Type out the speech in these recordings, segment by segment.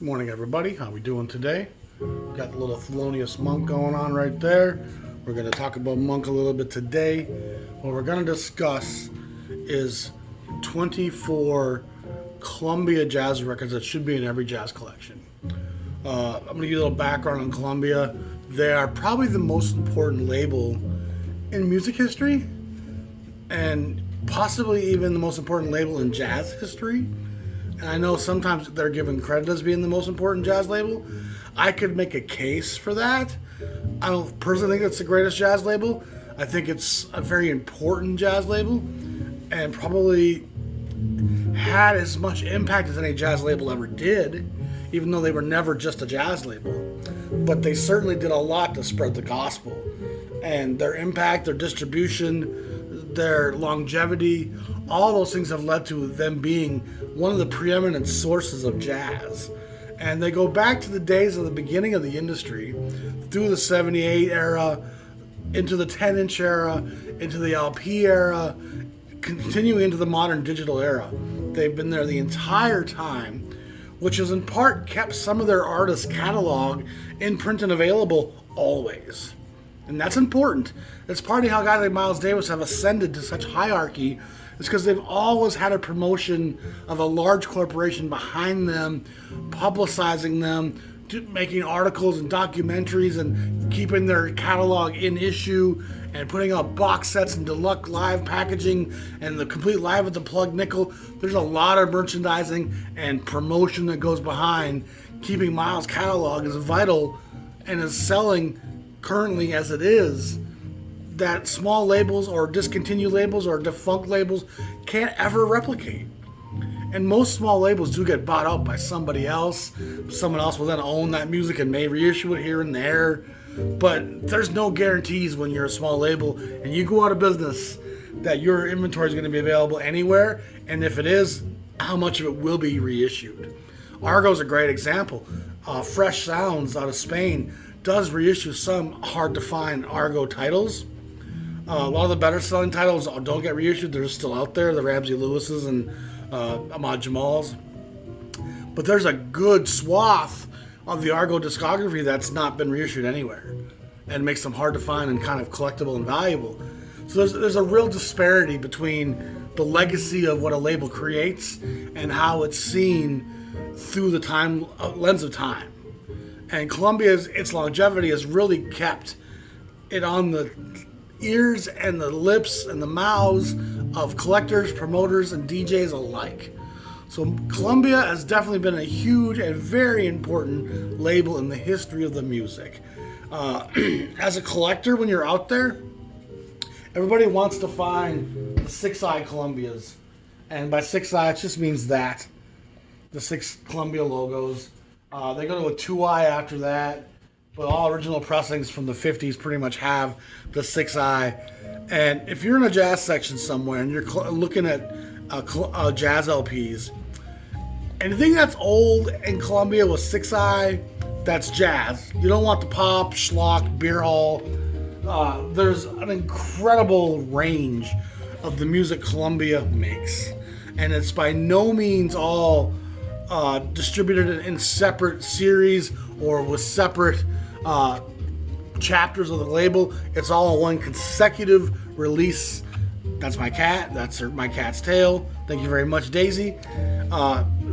Good morning, everybody. How we doing today? Got the little Thelonious Monk going on right there. We're going to talk about Monk a little bit today. What we're going to discuss is 24 Columbia jazz records that should be in every jazz collection. I'm going to give you a little background on Columbia. They are probably the most important label in music history, and possibly even the most important label in jazz history. And I know sometimes they're given credit as being the most important jazz label. I could make a case for that. I don't personally think it's the greatest jazz label. I think it's a very important jazz label and probably had as much impact as any jazz label ever did, even though they were never just a jazz label. But they certainly did a lot to spread the gospel. And their impact, their distribution, their longevity, all those things have led to them being one of the preeminent sources of jazz. And they go back to the days of the beginning of the industry, through the 78 era, into the 10-inch era, into the LP era, continuing into the modern digital era. They've been there the entire time, which has in part kept some of their artists' catalog in print and available always. And that's important. That's partly how guys like Miles Davis have ascended to such hierarchy. It's because they've always had a promotion of a large corporation behind them, publicizing them, making articles and documentaries and keeping their catalog in issue and putting out box sets and deluxe live packaging and the complete live at the plug nickel. There's a lot of merchandising and promotion that goes behind keeping Miles' catalog as vital and is selling currently as it is, that small labels or discontinued labels or defunct labels can't ever replicate. And most small labels do get bought out by somebody else. Someone else will then own that music and may reissue it here and there. But there's no guarantees when you're a small label and you go out of business that your inventory is going to be available anywhere. And if it is, how much of it will be reissued. Argo's a great example. Fresh Sounds out of Spain does reissue some hard to find Argo titles. A lot of the better selling titles don't get reissued. They're still out there, the Ramsey Lewis's and Ahmad Jamal's. But there's a good swath of the Argo discography that's not been reissued anywhere and makes them hard to find and kind of collectible and valuable. So there's a real disparity between the legacy of what a label creates and how it's seen through the lens of time. And Columbia's, its longevity has really kept it on the ears and the lips and the mouths of collectors, promoters, and DJs alike. So Columbia has definitely been a huge and very important label in the history of the music. As a collector, when you're out there, everybody wants to find the 6-eye Columbias. And by 6-eye, it just means that. The 6 Columbia logos. They go to a 2-eye after that, but all original pressings from the 50s pretty much have the 6-eye. And if you're in a jazz section somewhere and you're looking at jazz LPs, anything that's old in Columbia with 6-eye, that's jazz. You don't want the pop, schlock, beer hall. There's an incredible range of the music Columbia makes, and it's by no means all distributed in separate series or with separate chapters of the label. It's all in one consecutive release. That's my cat. That's my cat's tail. Thank you very much, Daisy.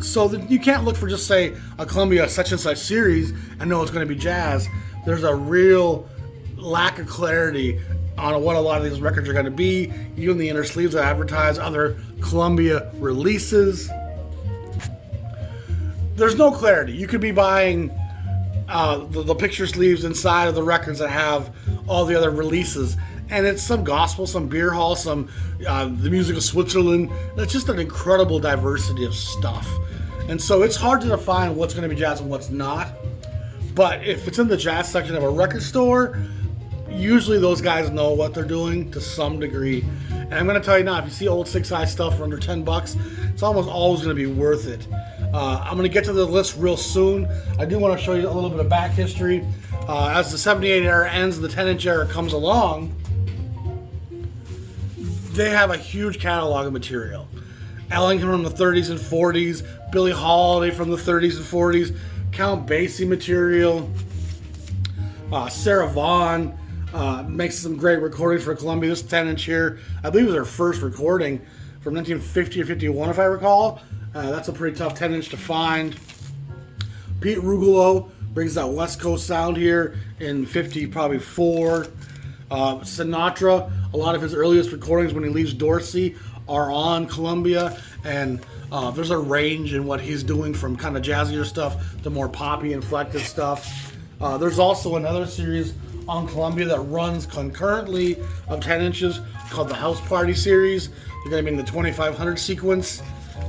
So that you can't look for just say a Columbia such and such series and know it's going to be jazz. There's a real lack of clarity on what a lot of these records are going to be. Even the inner sleeves that advertise other Columbia releases. There's no clarity. You could be buying the picture sleeves inside of the records that have all the other releases, and it's some gospel, some beer hall, some the music of Switzerland. It's just an incredible diversity of stuff, and so it's hard to define what's going to be jazz and what's not. But if it's in the jazz section of a record store, usually those guys know what they're doing to some degree. And I'm going to tell you now, if you see old 6-eye stuff for under $10, it's almost always going to be worth it. I'm going to get to the list real soon. I do want to show you a little bit of back history. As the 78 era ends and the 10-inch era comes along, they have a huge catalog of material. Ellington from the 30s and 40s, Billie Holiday from the 30s and 40s, Count Basie material. Sarah Vaughan makes some great recordings for Columbia. This 10-inch here, I believe, was her first recording from 1950 or 51, if I recall. That's a pretty tough 10-inch to find. Pete Rugolo brings that West Coast sound here in 50, probably 4. Sinatra, a lot of his earliest recordings when he leaves Dorsey are on Columbia, and there's a range in what he's doing from kind of jazzier stuff to more poppy inflected stuff. There's also another series on Columbia that runs concurrently of 10 inches called the House Party series. They're going to be in the 2500 sequence,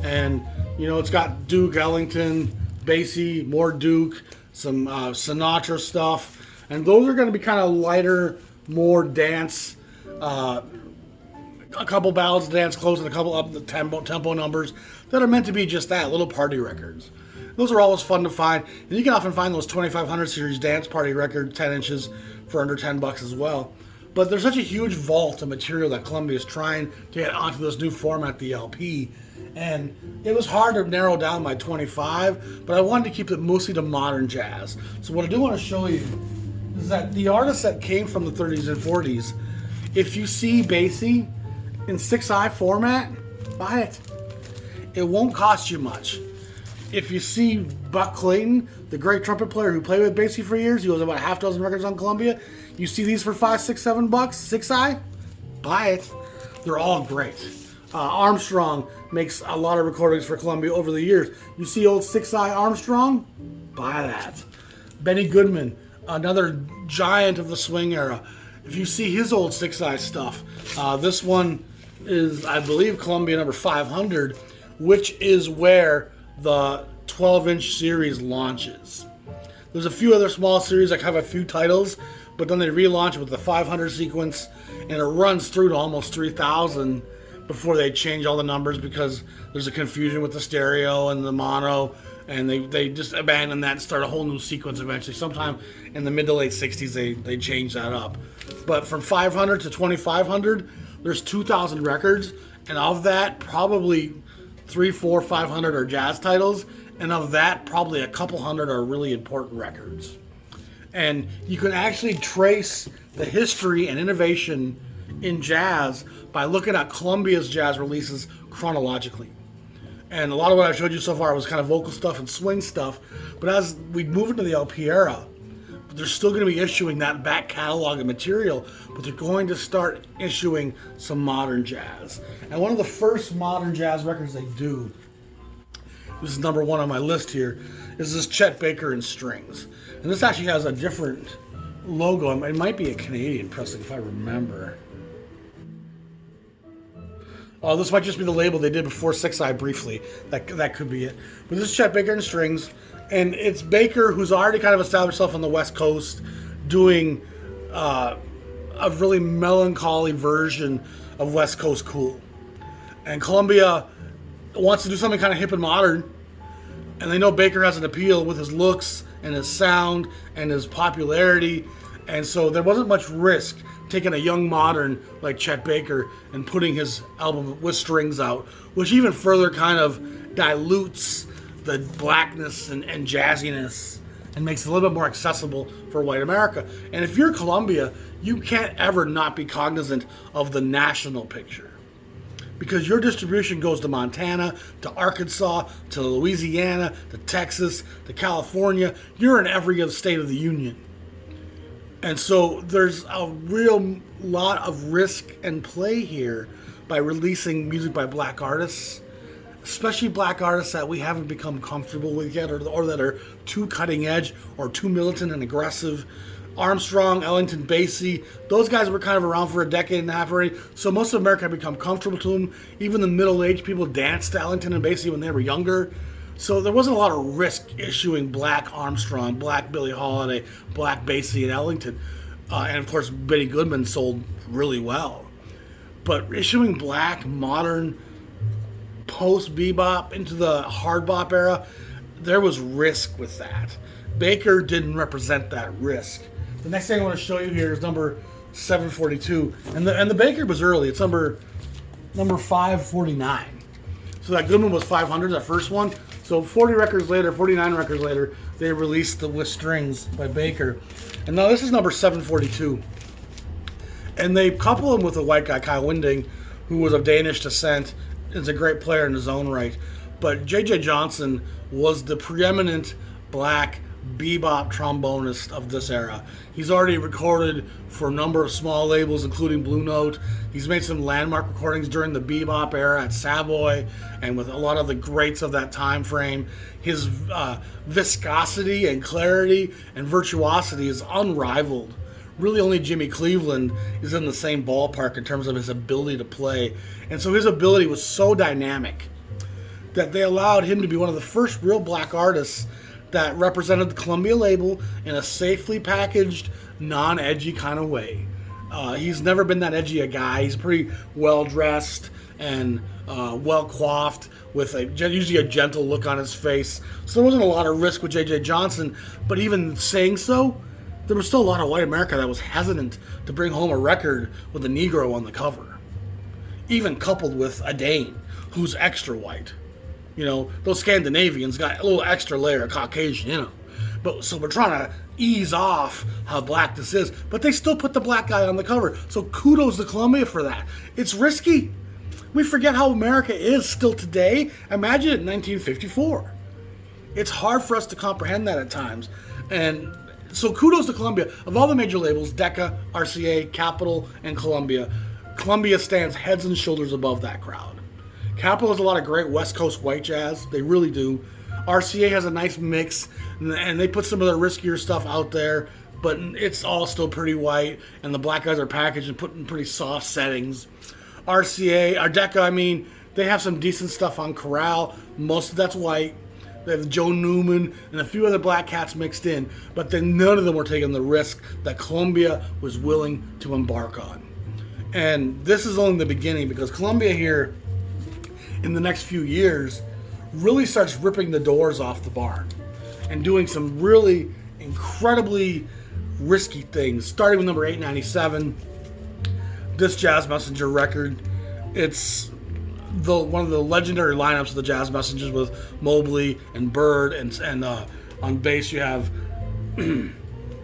and you know, it's got Duke Ellington, Basie, more Duke, some Sinatra stuff, and those are going to be kind of lighter, more dance, a couple ballads to dance close and a couple up the tempo numbers that are meant to be just that, little party records. Those are always fun to find, and you can often find those 2500 series dance party records, 10 inches, for under $10 as well. But there's such a huge vault of material that Columbia is trying to get onto this new format, the LP, and it was hard to narrow down my 25, but I wanted to keep it mostly to modern jazz. So what I do want to show you is that the artists that came from the 30s and 40s, if you see Basie in 6i format, buy it. It won't cost you much. If you see Buck Clayton, the great trumpet player who played with Basie for years, he has about a half dozen records on Columbia. You see these for $5, $6, $7, 6i, buy it. They're all great. Armstrong makes a lot of recordings for Columbia over the years. You see old 6i Armstrong, buy that. Benny Goodman, another giant of the swing era. If you see his old 6i stuff, this one is, I believe, Columbia number 500, which is where the 12-inch series launches. There's a few other small series that have a few titles, but then they relaunch it with the 500 sequence, and it runs through to almost 3,000 before they change all the numbers because there's a confusion with the stereo and the mono, and they just abandon that and start a whole new sequence eventually. Sometime in the mid to late 60s, they change that up. But from 500 to 2,500, there's 2,000 records, and of that, probably 300, 400, 500 are jazz titles, and of that, probably a couple hundred are really important records. And you can actually trace the history and innovation in jazz by looking at Columbia's jazz releases chronologically. And a lot of what I've showed you so far was kind of vocal stuff and swing stuff, but as we move into the LP era, they're still going to be issuing that back catalog of material, but they're going to start issuing some modern jazz. And one of the first modern jazz records they do, this is number 1 on my list here, is this Chet Baker and Strings. And this actually has a different logo. It might be a Canadian pressing if I remember. Oh, this might just be the label they did before 6i briefly. That could be it. But this is Chet Baker and Strings. And it's Baker, who's already kind of established himself on the West Coast, doing a really melancholy version of West Coast cool. And Columbia wants to do something kind of hip and modern, and they know Baker has an appeal with his looks and his sound and his popularity, and so there wasn't much risk taking a young modern like Chet Baker and putting his album with Strings out, which even further kind of dilutes the blackness and jazziness and makes it a little bit more accessible for white America. And if you're Columbia, you can't ever not be cognizant of the national picture, because your distribution goes to Montana, to Arkansas, to Louisiana, to Texas, to California. You're in every other state of the union. And so there's a real lot of risk and play here by releasing music by black artists, especially black artists that we haven't become comfortable with yet, or that are too cutting edge or too militant and aggressive. Armstrong, Ellington, Basie, those guys were kind of around for a decade and a half already, so most of America had become comfortable to them. Even the middle-aged people danced to Ellington and Basie when they were younger. So there wasn't a lot of risk issuing black Armstrong, black Billie Holiday, black Basie, and Ellington. And of course, Benny Goodman sold really well. But issuing black, modern, post-bebop into the hard bop era, there was risk with that. Baker didn't represent that risk. The next thing I want to show you here is number 742. And the Baker was early. It's number 549. So that Goodman was 500, that first one. So 40 records later, 49 records later, they released the With Strings by Baker. And now this is number 742. And they couple him with a white guy, Kyle Winding, who was of Danish descent, is a great player in his own right. But J.J. Johnson was the preeminent black bebop trombonist of this era. He's already recorded for a number of small labels, including Blue Note. He's made some landmark recordings during the bebop era at Savoy and with a lot of the greats of that time frame. His viscosity and clarity and virtuosity is unrivaled. Really only Jimmy Cleveland is in the same ballpark in terms of his ability to play. And so his ability was so dynamic that they allowed him to be one of the first real black artists that represented the Columbia label in a safely packaged, non-edgy kind of way. He's never been that edgy a guy. He's pretty well-dressed and well-coiffed with usually a gentle look on his face. So there wasn't a lot of risk with J.J. Johnson, but even saying so, there was still a lot of white America that was hesitant to bring home a record with a Negro on the cover, even coupled with a Dane who's extra white. You know, those Scandinavians got a little extra layer of Caucasian in them. But so we're trying to ease off how black this is, but they still put the black guy on the cover. So kudos to Columbia for that. It's risky. We forget how America is still today. Imagine it in 1954. It's hard for us to comprehend that at times. And so kudos to Columbia. Of all the major labels, Decca, RCA, Capitol, and Columbia, Columbia stands heads and shoulders above that crowd. Capitol has a lot of great West Coast white jazz. They really do. RCA has a nice mix, and they put some of their riskier stuff out there, but it's all still pretty white, and the black guys are packaged and put in pretty soft settings. Decca, I mean, they have some decent stuff on Corral. Most of that's white. They have Joe Newman and a few other black cats mixed in, but then none of them were taking the risk that Columbia was willing to embark on. And this is only the beginning, because Columbia here, in the next few years, really starts ripping the doors off the barn and doing some really incredibly risky things, starting with number 897, this Jazz Messenger record. It's one of the legendary lineups of the Jazz Messengers with Mobley and Bird, and on bass you have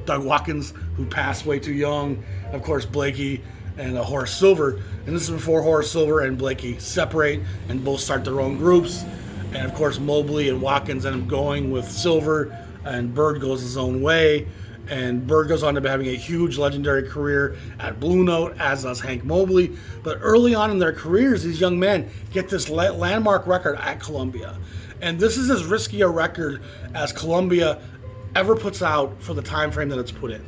Doug Watkins, who passed way too young, of course Blakey, and Horace Silver. And this is before Horace Silver and Blakey separate and both start their own groups. And of course Mobley and Watkins end up going with Silver, and Bird goes his own way. And Bird goes on to having a huge legendary career at Blue Note, as does Hank Mobley. But early on in their careers, these young men get this landmark record at Columbia. And this is as risky a record as Columbia ever puts out for the time frame that it's put in.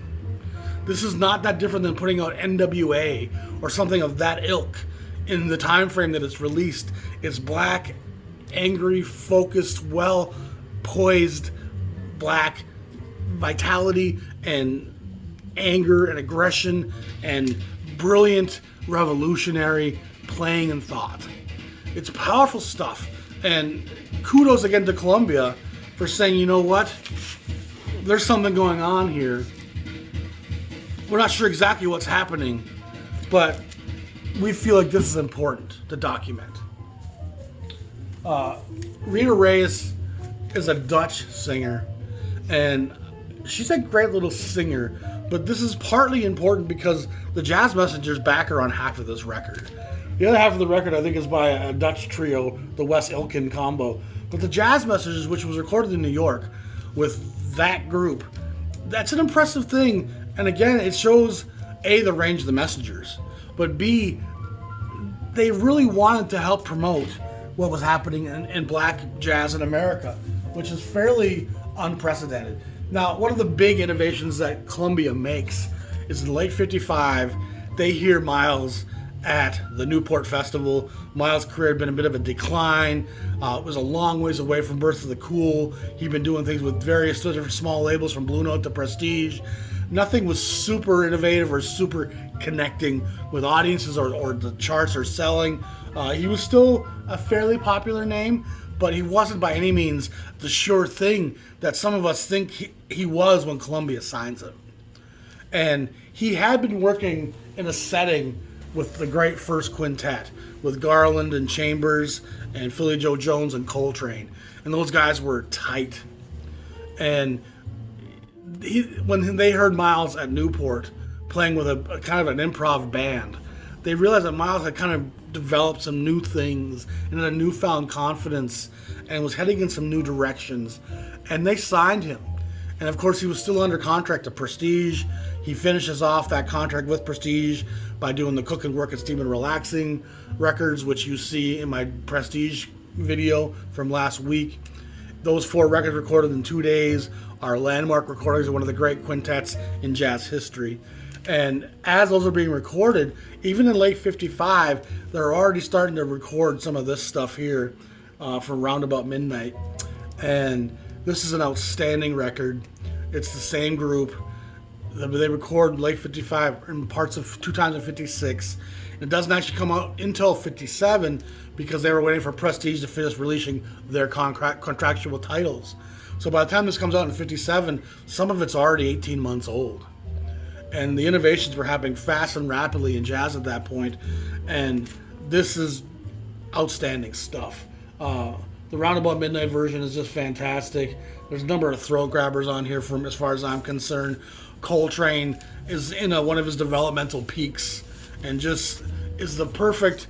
This is not that different than putting out NWA or something of that ilk in the time frame that it's released. It's black, angry, focused, well-poised, black vitality and anger and aggression and brilliant, revolutionary playing and thought. It's powerful stuff. And kudos again to Columbia for saying, you know what? There's something going on here. We're not sure exactly what's happening, but we feel like this is important to document. Rita Reis is a Dutch singer, and she's a great little singer, but this is partly important because the Jazz Messengers back her on half of this record. The other half of the record, I think, is by a Dutch trio, the Wes Ilkin combo. But the Jazz Messengers, which was recorded in New York with that group, that's an impressive thing. And again, it shows, A, the range of the Messengers, but B, they really wanted to help promote what was happening in black jazz in America, which is fairly unprecedented. Now, one of the big innovations that Columbia makes is in late '55, they hear Miles at the Newport Festival. Miles' career had been a bit of a decline. It was a long ways away from Birth of the Cool. He'd been doing things with various different small labels from Blue Note to Prestige. Nothing was super innovative or super connecting with audiences or the charts or selling. He was still a fairly popular name, but he wasn't by any means the sure thing that some of us think he was when Columbia signs him. And he had been working in a setting with the great first quintet with Garland and Chambers and Philly Joe Jones and Coltrane. And those guys were tight. And when they heard Miles at Newport playing with a kind of an improv band, they realized that Miles had kind of developed some new things and had a newfound confidence and was heading in some new directions. And they signed him. And of course, he was still under contract to Prestige. He finishes off that contract with Prestige by doing the Cooking, Working, Steaming, Relaxing records, which you see in my Prestige video from last week. Those 4 records recorded in 2 days are landmark recordings of one of the great quintets in jazz history. And as those are being recorded, even in late 55, they're already starting to record some of this stuff here from Roundabout Midnight. And this is an outstanding record. It's the same group. They record late 55 in parts of 2 times in 56. It doesn't actually come out until 57 because they were waiting for Prestige to finish releasing their contractual titles. So by the time this comes out in 57, some of it's already 18 months old. And the innovations were happening fast and rapidly in jazz at that point. And this is outstanding stuff. The Roundabout Midnight version is just fantastic. There's a number of throat grabbers on here from as far as I'm concerned. Coltrane is in one of his developmental peaks and just is the perfect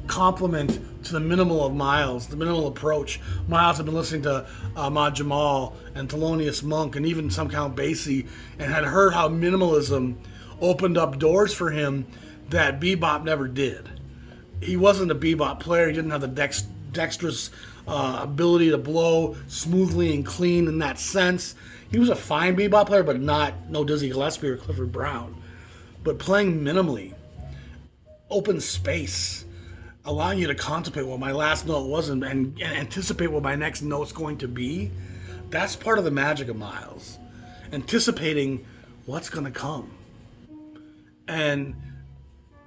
complement to the minimal of Miles, the minimal approach. Miles had been listening to Ahmad Jamal and Thelonious Monk and even some Count Basie and had heard how minimalism opened up doors for him that bebop never did. He wasn't a bebop player. He didn't have the dexterous ability to blow smoothly and clean in that sense. He was a fine bebop player, but no Dizzy Gillespie or Clifford Brown. But playing minimally, open space, allowing you to contemplate what my last note was and anticipate what my next note's going to be, that's part of the magic of Miles. Anticipating what's going to come. And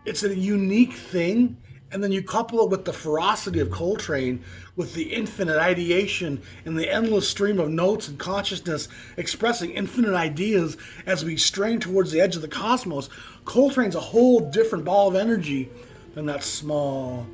it's a unique thing. And then you couple it with the ferocity of Coltrane, with the infinite ideation and the endless stream of notes and consciousness expressing infinite ideas as we strain towards the edge of the cosmos. Coltrane's a whole different ball of energy than that small,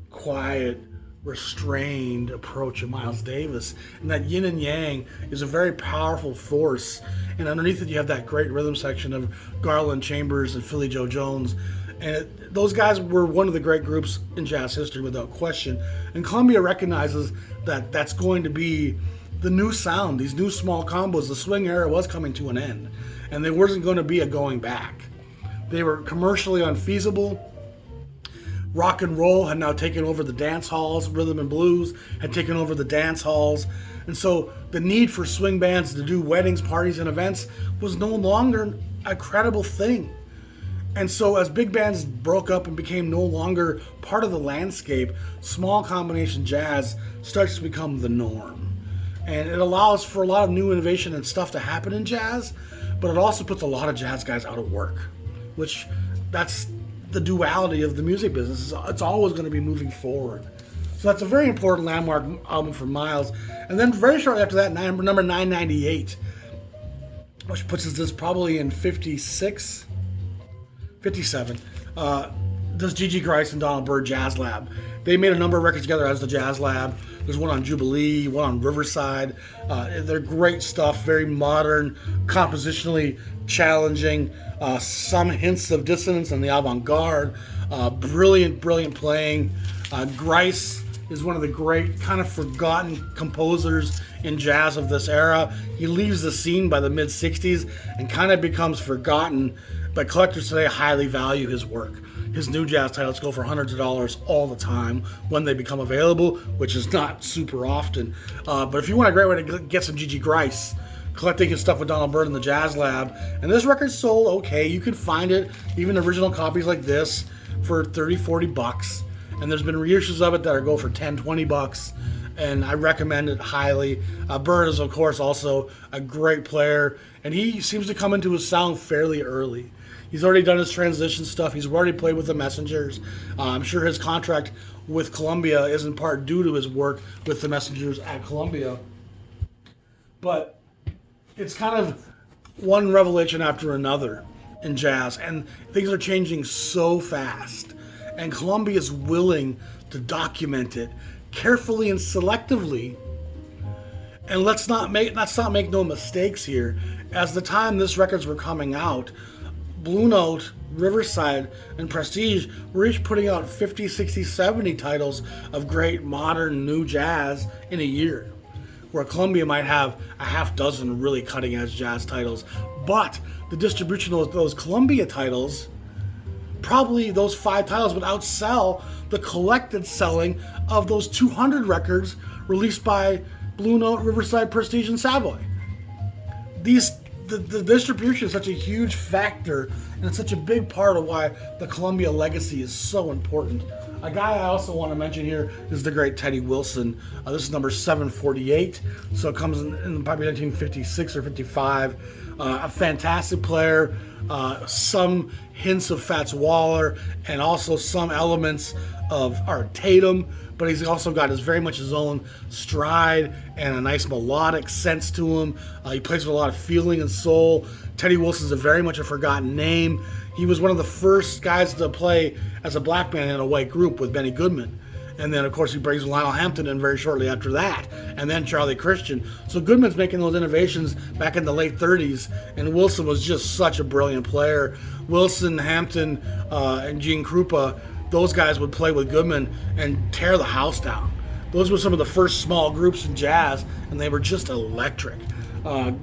quiet, restrained approach of Miles Davis. And that yin and yang is a very powerful force. And underneath it, you have that great rhythm section of Garland, Chambers, and Philly Joe Jones. And those guys were one of the great groups in jazz history without question. And Columbia recognizes that that's going to be the new sound, these new small combos. The swing era was coming to an end. And there wasn't going to be a going back. They were commercially unfeasible. Rock and roll had now taken over the dance halls. Rhythm and blues had taken over the dance halls. And so the need for swing bands to do weddings, parties, and events was no longer a credible thing. And so as big bands broke up and became no longer part of the landscape, small combination jazz starts to become the norm. And it allows for a lot of new innovation and stuff to happen in jazz, but it also puts a lot of jazz guys out of work, which that's the duality of the music business. It's always going to be moving forward. So that's a very important landmark album for Miles. And then very shortly after that, number 998, which puts us this probably in 57, does Gigi Grice and Donald Byrd Jazz Lab. They made a number of records together as the Jazz Lab. There's one on Jubilee, one on Riverside. They're great stuff, very modern, compositionally challenging, some hints of dissonance and the avant-garde. Brilliant playing. Grice is one of the great kind of forgotten composers in jazz of this era. He leaves the scene by the mid-60s and kind of becomes forgotten, but collectors today highly value his work. His new jazz titles go for hundreds of dollars all the time when they become available, which is not super often. But if you want a great way to get some Gigi Grice, collecting his stuff with Donald Byrd in the Jazz Lab, and this record's sold okay. You can find it, even original copies like this, for 30, 40 bucks. And there's been reissues of it that go for 10, 20 bucks. And I recommend it highly. Byrd is, of course, also a great player, and he seems to come into his sound fairly early. He's already done his transition stuff. He's already played with the Messengers. I'm sure his contract with Columbia is in part due to his work with the Messengers at Columbia. But it's kind of one revelation after another. in jazz, and things are changing so fast. And Columbia is willing to document it carefully and selectively. And let's not make no mistakes here. As the time this records were coming out, Blue Note, Riverside, and Prestige were each putting out 50, 60, 70 titles of great modern new jazz in a year, where Columbia might have a half dozen really cutting-edge jazz titles. But the distribution of those Columbia titles, probably those 5 titles would outsell the collected selling of those 200 records released by Blue Note, Riverside, Prestige, and Savoy. The distribution is such a huge factor, and it's such a big part of why the Columbia legacy is so important. A guy I also want to mention here is the great Teddy Wilson. This is number 748, so it comes in probably 1956 or 55. A fantastic player, some hints of Fats Waller, and also some elements of Art Tatum, but he's also got very much his own stride and a nice melodic sense to him. He plays with a lot of feeling and soul. Teddy Wilson's very much a forgotten name. He was one of the first guys to play as a black man in a white group with Benny Goodman. And then, of course, he brings Lionel Hampton in very shortly after that, and then Charlie Christian. So Goodman's making those innovations back in the late 30s, and Wilson was just such a brilliant player. Wilson, Hampton, and Gene Krupa, those guys would play with Goodman and tear the house down. Those were some of the first small groups in jazz, and they were just electric.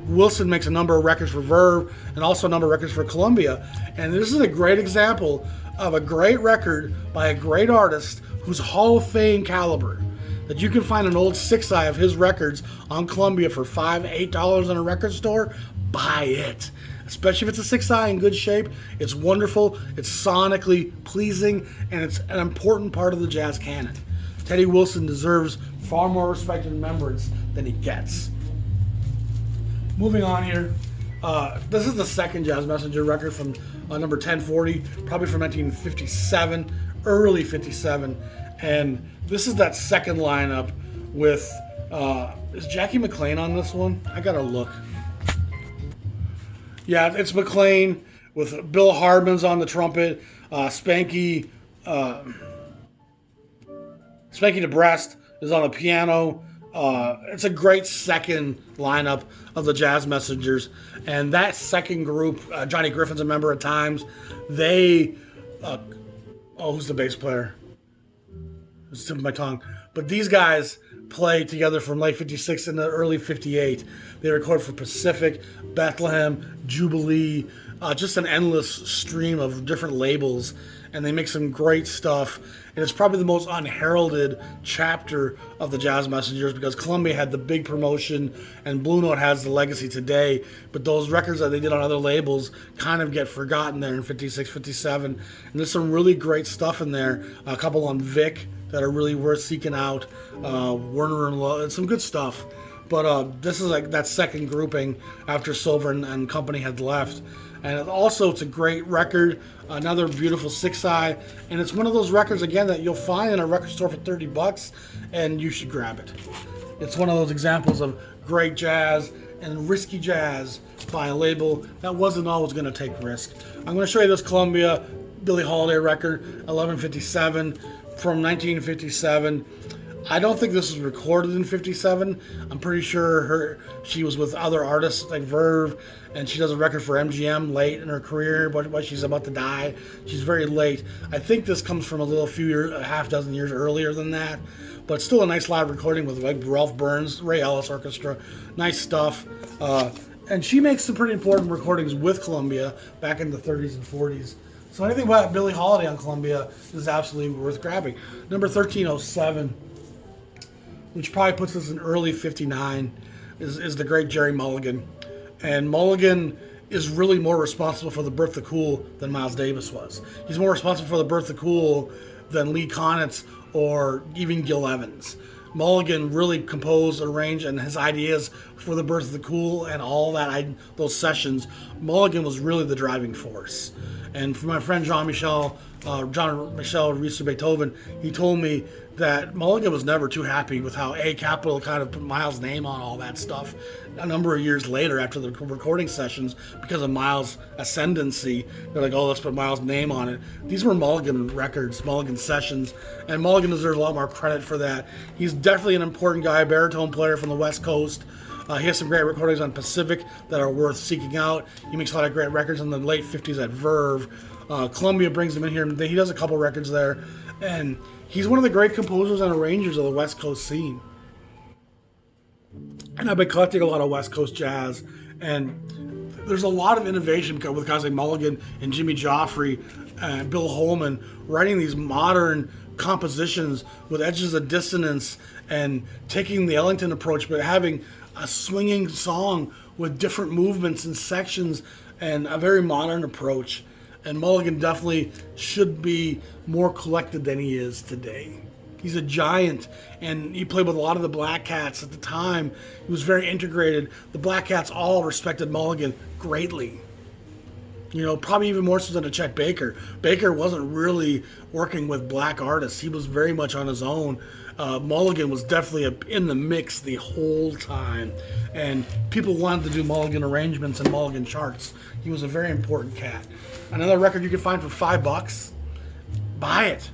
Wilson makes a number of records for Verve and also a number of records for Columbia. And this is a great example of a great record by a great artist who's Hall of Fame caliber. That you can find an old 6-eye of his records on Columbia for $5, $8 in a record store, buy it. Especially if it's a 6-eye in good shape. It's wonderful, it's sonically pleasing, and it's an important part of the jazz canon. Teddy Wilson deserves far more respect and remembrance than he gets. Moving on here, this is the second Jazz Messenger record from number 1040, probably from 1957, early 57, and this is that second lineup with, is Jackie McLean on this one? I gotta look. Yeah, it's McLean with Bill Hardman's on the trumpet, Spanky DeBrest is on the piano. It's a great second lineup of the Jazz Messengers, and that second group, Johnny Griffin's a member at times. They, who's the bass player? It's tip of my tongue. But these guys play together from late 56 into early 58. They record for Pacific, Bethlehem, Jubilee, just an endless stream of different labels, and they make some great stuff. And it's probably the most unheralded chapter of the Jazz Messengers because Columbia had the big promotion and Blue Note has the legacy today. But those records that they did on other labels kind of get forgotten there in 56, 57. And there's some really great stuff in there. A couple on Vic that are really worth seeking out. Werner and Lowe, some good stuff. But this is like that second grouping after Silver and company had left. And also, it's a great record, another beautiful 6-eye, and it's one of those records, again, that you'll find in a record store for $30, and you should grab it. It's one of those examples of great jazz and risky jazz by a label that wasn't always going to take risk. I'm going to show you this Columbia Billie Holiday record, 1157, from 1957. I don't think this was recorded in 57. I'm pretty sure she was with other artists like Verve, and she does a record for MGM late in her career, but she's about to die. She's very late. I think this comes from a half dozen years earlier than that, but still a nice live recording with like Ralph Burns, Ray Ellis Orchestra. Nice stuff. And she makes some pretty important recordings with Columbia back in the 30s and 40s. So anything about Billie Holiday on Columbia is absolutely worth grabbing. Number 1307. Which probably puts us in early 59, is the great Jerry Mulligan. And Mulligan is really more responsible for the Birth of Cool than Miles Davis was. He's more responsible for the Birth of Cool than Lee Konitz or even Gil Evans. Mulligan really composed, arranged, and his ideas for the Birth of the Cool and all that, those sessions, Mulligan was really the driving force. And for my friend Jean-Michel Riester Beethoven, he told me that Mulligan was never too happy with how A Capital kind of put Miles' name on all that stuff a number of years later after the recording sessions because of Miles' ascendancy. They're like, oh, let's put Miles' name on it. These were Mulligan records, Mulligan sessions, and Mulligan deserves a lot more credit for that. He's definitely an important guy, baritone player from the West Coast. He has some great recordings on Pacific that are worth seeking out. He makes a lot of great records in the late 50s at Verve. Columbia brings him in here. He does a couple records there. And he's one of the great composers and arrangers of the West Coast scene. And I've been collecting a lot of West Coast jazz. And there's a lot of innovation with guys like Mulligan and Jimmy Joffrey and Bill Holman writing these modern compositions with edges of dissonance and taking the Ellington approach, but having a swinging song with different movements and sections and a very modern approach. And Mulligan definitely should be more collected than he is today. He's a giant, and he played with a lot of the Black Cats at the time. He was very integrated. The Black Cats all respected Mulligan greatly. You know, probably even more so than a Chet Baker. Baker wasn't really working with black artists. He was very much on his own. Mulligan was definitely in the mix the whole time. And people wanted to do Mulligan arrangements and Mulligan charts. He was a very important cat. Another record you can find for $5. Buy it.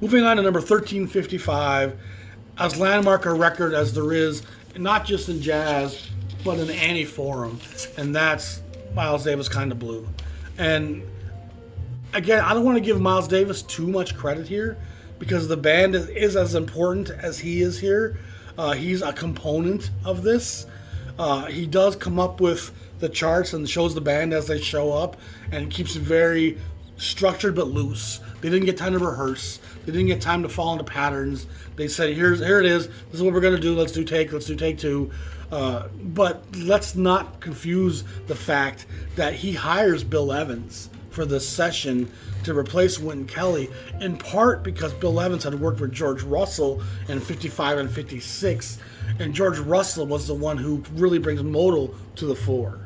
Moving on to number 1355. As landmark a record as there is, not just in jazz, but in any forum. And that's Miles Davis Kinda Blue. And again, I don't want to give Miles Davis too much credit here because the band is as important as he is here. He's a component of this. He does come up with the charts and shows the band as they show up and keeps it very structured but loose. They didn't get time to rehearse. They didn't get time to fall into patterns. They said, here it is. This is what we're going to do. Let's do take two. But let's not confuse the fact that he hires Bill Evans for this session to replace Wynton Kelly, in part because Bill Evans had worked with George Russell in 55 and 56, and George Russell was the one who really brings modal to the fore.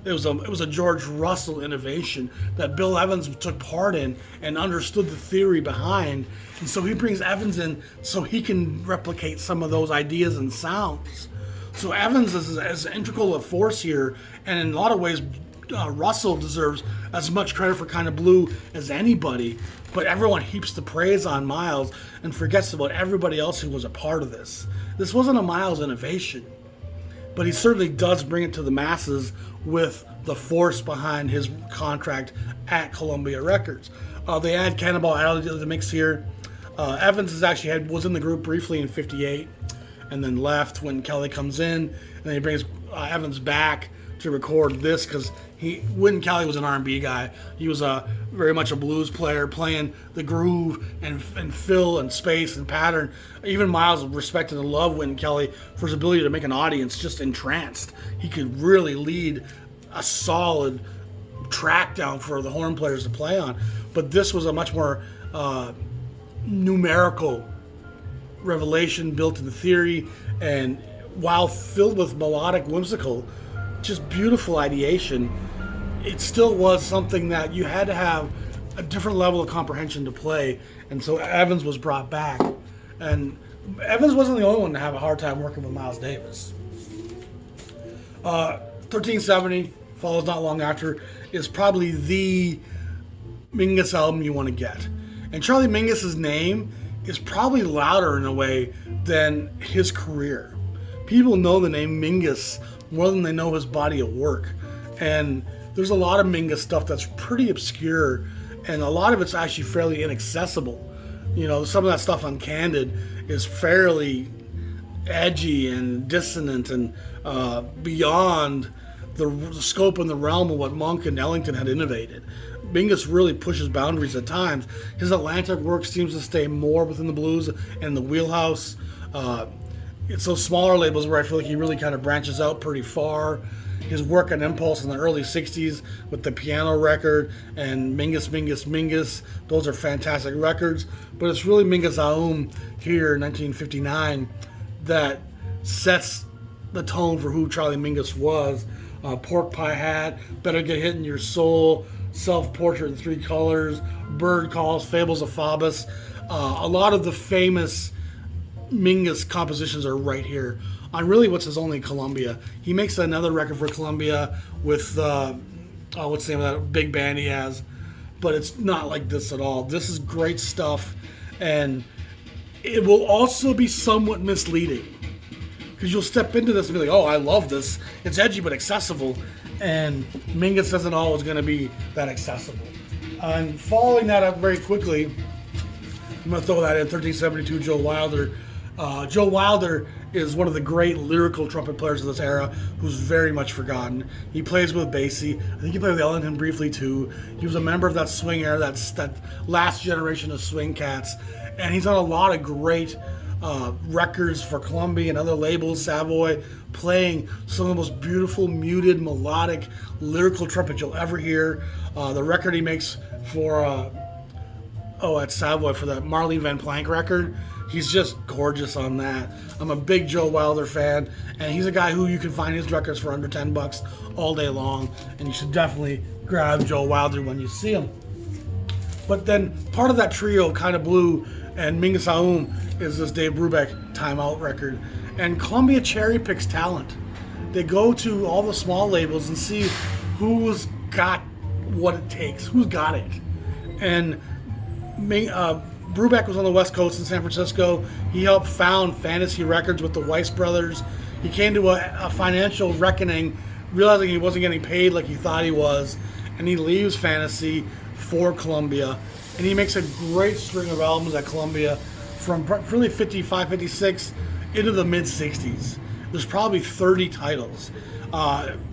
It was a George Russell innovation that Bill Evans took part in and understood the theory behind, and so he brings Evans in so he can replicate some of those ideas and sounds. So Evans is as integral a force here, and in a lot of ways, Russell deserves as much credit for Kinda Blue as anybody, but everyone heaps the praise on Miles and forgets about everybody else who was a part of this. This wasn't a Miles innovation, but he certainly does bring it to the masses with the force behind his contract at Columbia Records. They add Cannonball Adderley to the mix here. Evans was in the group briefly in 58 and then left when Kelly comes in, and then he brings Evans back to record this because Wynton Kelly was an R&B guy. He was very much a blues player, playing the groove and fill and space and pattern. Even Miles respected and loved Wynton Kelly for his ability to make an audience just entranced. He could really lead a solid track down for the horn players to play on. But this was a much more numerical revelation built in the theory, and while filled with melodic, whimsical, just beautiful ideation, it still was something that you had to have a different level of comprehension to play, and so Evans was brought back. And Evans wasn't the only one to have a hard time working with Miles Davis. 1370, follows not long after, is probably the Mingus album you want to get. And Charlie Mingus's name is probably louder in a way than his career. People know the name Mingus more than they know his body of work. And there's a lot of Mingus stuff that's pretty obscure, and a lot of it's actually fairly inaccessible. You know, some of that stuff on Candid is fairly edgy and dissonant and beyond the scope and the realm of what Monk and Ellington had innovated. Mingus really pushes boundaries at times. His Atlantic work seems to stay more within the blues and the wheelhouse. It's those smaller labels where I feel like he really kind of branches out pretty far. His work on Impulse in the early 60s with the piano record and Mingus, those are fantastic records. But it's really Mingus Aum here in 1959 that sets the tone for who Charlie Mingus was. Pork Pie Hat, Better Get Hit in Your Soul, Self-Portrait in Three Colors, Bird Calls, Fables of Faubus. A lot of the famous Mingus compositions are right here on really what's his only Columbia. He makes another record for Columbia with what's the name of that big band he has, but it's not like this at all. This is great stuff, and it will also be somewhat misleading because you'll step into this and be like, oh, I love this. It's edgy but accessible, and Mingus isn't always going to be that accessible. And following that up very quickly, I'm going to throw that in 1372 Joe Wilder. Joe Wilder is one of the great lyrical trumpet players of this era who's very much forgotten. He plays with Basie. I think he played with Ellington briefly too. He was a member of that swing era, that last generation of swing cats. And he's on a lot of great records for Columbia and other labels, Savoy, playing some of the most beautiful, muted, melodic, lyrical trumpet you'll ever hear. The record he makes for at Savoy for the Marlene Van Plank record, he's just gorgeous on that. I'm a big Joe Wilder fan, and he's a guy who you can find his records for under $10 all day long, and you should definitely grab Joe Wilder when you see him. But then part of that trio, Kind of Blue and Mingus Aum, is this Dave Brubeck Time Out record. And Columbia cherry picks talent. They go to all the small labels and see who's got what it takes, who's got it. And Brubeck was on the West Coast in San Francisco. He helped found Fantasy Records with the Weiss brothers. He came to a financial reckoning, realizing he wasn't getting paid like he thought he was, and he leaves Fantasy for Columbia. And he makes a great string of albums at Columbia from really 55, 56 into the mid-60s. There's probably 30 titles.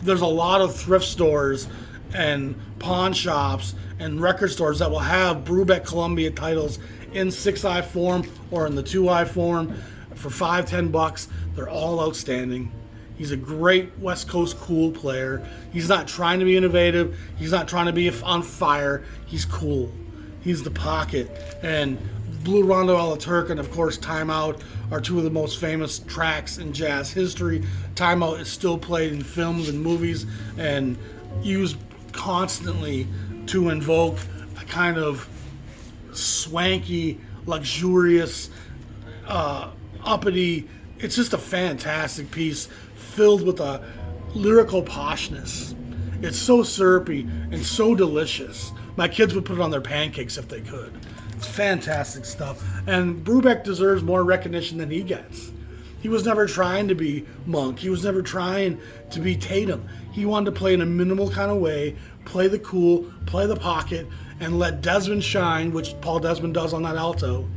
There's a lot of thrift stores and pawn shops and record stores that will have Brubeck Columbia titles in 6i form or in the 2i form for $5-10. They're all outstanding. He's a great West Coast cool player. He's not trying to be innovative. He's not trying to be on fire. He's cool. He's the pocket. And Blue Rondo a la Turk and, of course, Time Out are two of the most famous tracks in jazz history. Time Out is still played in films and movies and used constantly to invoke a kind of swanky, luxurious, uppity. It's just a fantastic piece filled with a lyrical poshness. It's so syrupy and so delicious. My kids would put it on their pancakes if they could. It's fantastic stuff. And Brubeck deserves more recognition than he gets. He was never trying to be Monk. He was never trying to be Tatum. He wanted to play in a minimal kind of way, play the cool, play the pocket, and let Desmond shine, which Paul Desmond does on that alto.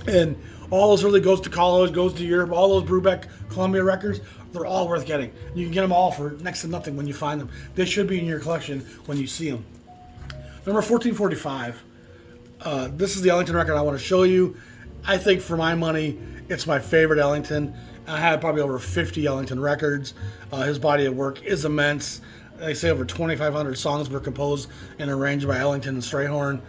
And all those early Goes to College, Goes to Europe, all those Brubeck Columbia records, they're all worth getting. You can get them all for next to nothing when you find them. They should be in your collection when you see them. Number 1445. This is the Ellington record I want to show you. I think for my money, it's my favorite Ellington. I have probably over 50 Ellington records. His body of work is immense. They say over 2,500 songs were composed and arranged by Ellington and Strayhorn.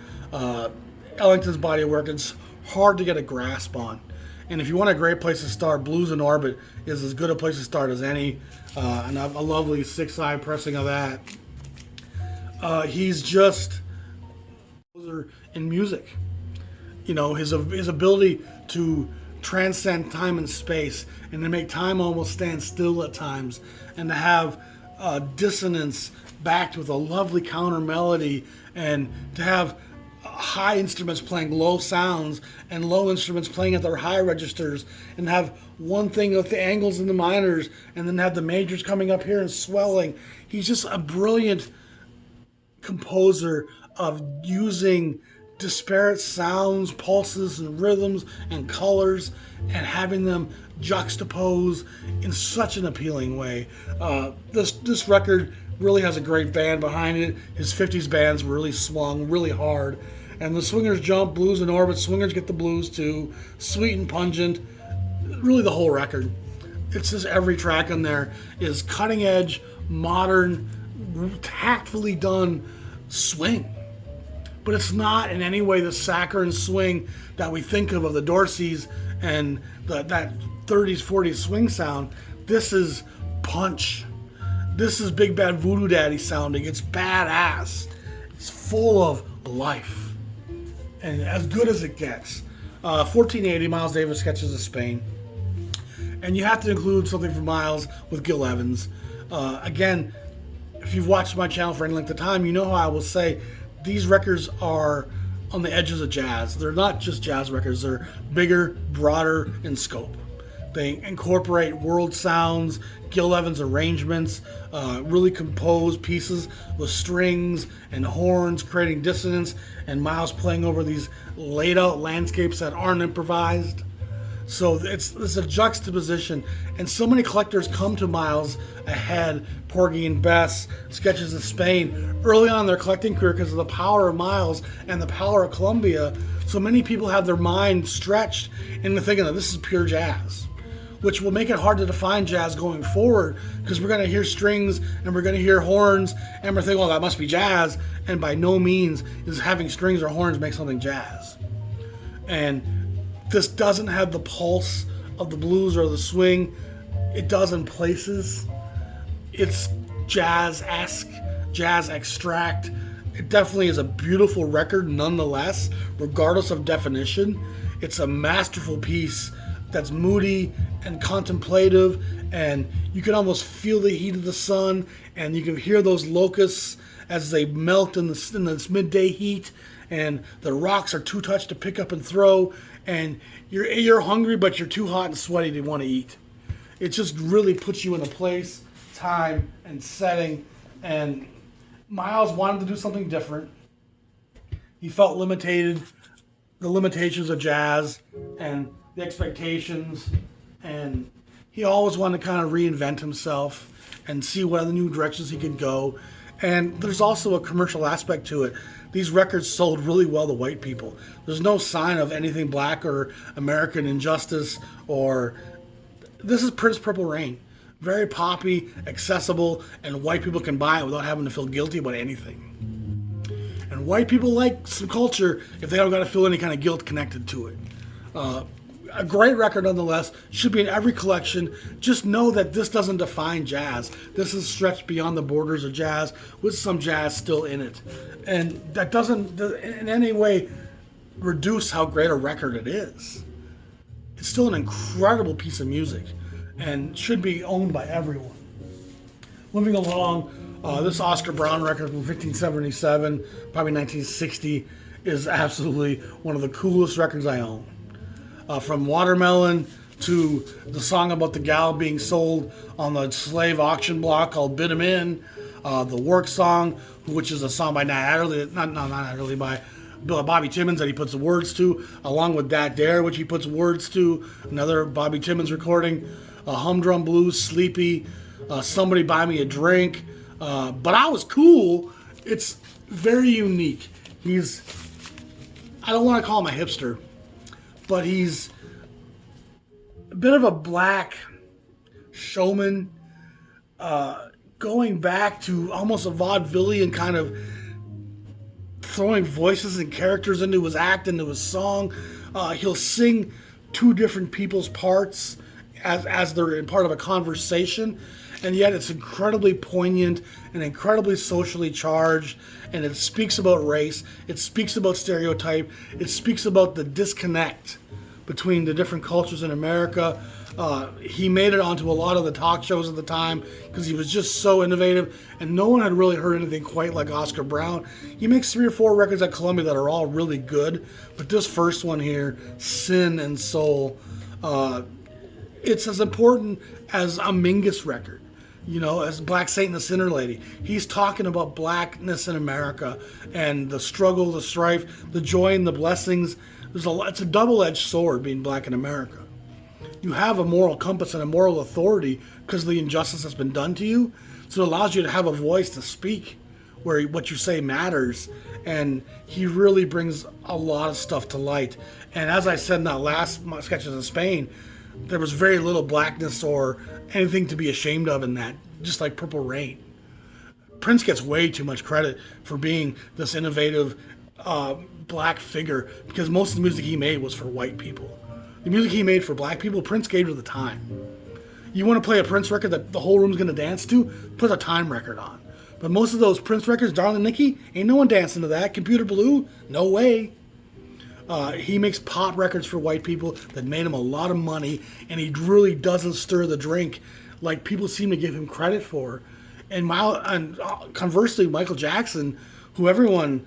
Ellington's body of work, it's hard to get a grasp on. And if you want a great place to start, Blues in Orbit is as good a place to start as any. And a lovely 6i pressing of that. He's just in music. You know, his ability to transcend time and space and to make time almost stand still at times and to have dissonance backed with a lovely counter melody and to have high instruments playing low sounds and low instruments playing at their high registers and have one thing with the angles and the minors and then have the majors coming up here and swelling. He's just a brilliant composer of using disparate sounds, pulses, and rhythms and colors and having them juxtapose in such an appealing way. This record really has a great band behind it. His 50s bands really swung really hard. And the Swingers jump, Blues in Orbit, Swingers get the blues too, sweet and pungent, really the whole record. It's just every track on there is cutting edge, modern, tactfully done swing. But it's not in any way the saccharine swing that we think of the Dorseys and that 30s, 40s swing sound. This is punch. This is Big Bad Voodoo Daddy sounding. It's badass. It's full of life. And as good as it gets. 1480, Miles Davis Sketches of Spain. And you have to include something from Miles with Gil Evans. Again, if you've watched my channel for any length of time, you know how I will say these records are on the edges of jazz. They're not just jazz records. They're bigger, broader in scope. They incorporate world sounds, Gil Evans arrangements, really composed pieces with strings and horns creating dissonance, and Miles playing over these laid out landscapes that aren't improvised. So it's a juxtaposition, and so many collectors come to Miles ahead, Porgy and Bess, Sketches of Spain, early on in their collecting career because of the power of Miles and the power of Columbia. So many people have their mind stretched into thinking that this is pure jazz, which will make it hard to define jazz going forward because we're going to hear strings and we're going to hear horns and we're thinking, oh, that must be jazz. And by no means is having strings or horns make something jazz. And this doesn't have the pulse of the blues or the swing. It does in places. It's jazz-esque, jazz extract. It definitely is a beautiful record nonetheless, regardless of definition. It's a masterful piece that's moody and contemplative, and you can almost feel the heat of the sun, and you can hear those locusts as they melt in this midday heat, and the rocks are too touched to pick up and throw, and you're hungry, but you're too hot and sweaty to want to eat. It just really puts you in a place, time, and setting, and Miles wanted to do something different. He felt the limitations of jazz, and the expectations, and he always wanted to kind of reinvent himself and see what other new directions he could go. And there's also a commercial aspect to it. These records sold really well to white people. There's no sign of anything black or American injustice, or this is Prince Purple Rain. Very poppy, accessible, and white people can buy it without having to feel guilty about anything. And white people like some culture if they don't got to feel any kind of guilt connected to it. A great record nonetheless, should be in every collection. Just know that this doesn't define jazz. This is stretched beyond the borders of jazz with some jazz still in it. And that doesn't in any way reduce how great a record it is. It's still an incredible piece of music and should be owned by everyone. Moving along, this Oscar Brown record from 1577, probably 1960, is absolutely one of the coolest records I own. From Watermelon to the song about the gal being sold on the slave auction block called Bid 'Em In, the Work Song, which is a song by by Bobby Timmons that he puts the words to, along with Dat Dare, which he puts words to, another Bobby Timmons recording, Humdrum Blues, Sleepy, Somebody Buy Me a Drink, But I Was Cool. It's very unique. I don't want to call him a hipster, but he's a bit of a black showman, going back to almost a vaudevillian kind of throwing voices and characters into his act, into his song. He'll sing two different people's parts as they're in part of a conversation, and yet it's incredibly poignant and incredibly socially charged, and it speaks about race, it speaks about stereotype, it speaks about the disconnect between the different cultures in America. He made it onto a lot of the talk shows at the time because he was just so innovative, and no one had really heard anything quite like Oscar Brown. He makes 3 or 4 records at Columbia that are all really good, but this first one here, Sin and Soul, it's as important as a Mingus record, as Black Saint and the Sinner Lady. He's talking about blackness in America and the struggle, the strife, the joy and the blessings. It's a double-edged sword being black in America. You have a moral compass and a moral authority because of the injustice that's been done to you. So it allows you to have a voice to speak where what you say matters. And he really brings a lot of stuff to light. And as I said in that last Sketches of Spain, there was very little blackness or anything to be ashamed of in that, just like Purple Rain. Prince gets way too much credit for being this innovative black figure because most of the music he made was for white people. The music he made for black people, Prince gave to the time. You want to play a Prince record that the whole room's going to dance to? Put a Time record on. But most of those Prince records, Darling Nikki, ain't no one dancing to that. Computer Blue, no way. He makes pop records for white people that made him a lot of money, and he really doesn't stir the drink like people seem to give him credit for. And conversely, Michael Jackson, who everyone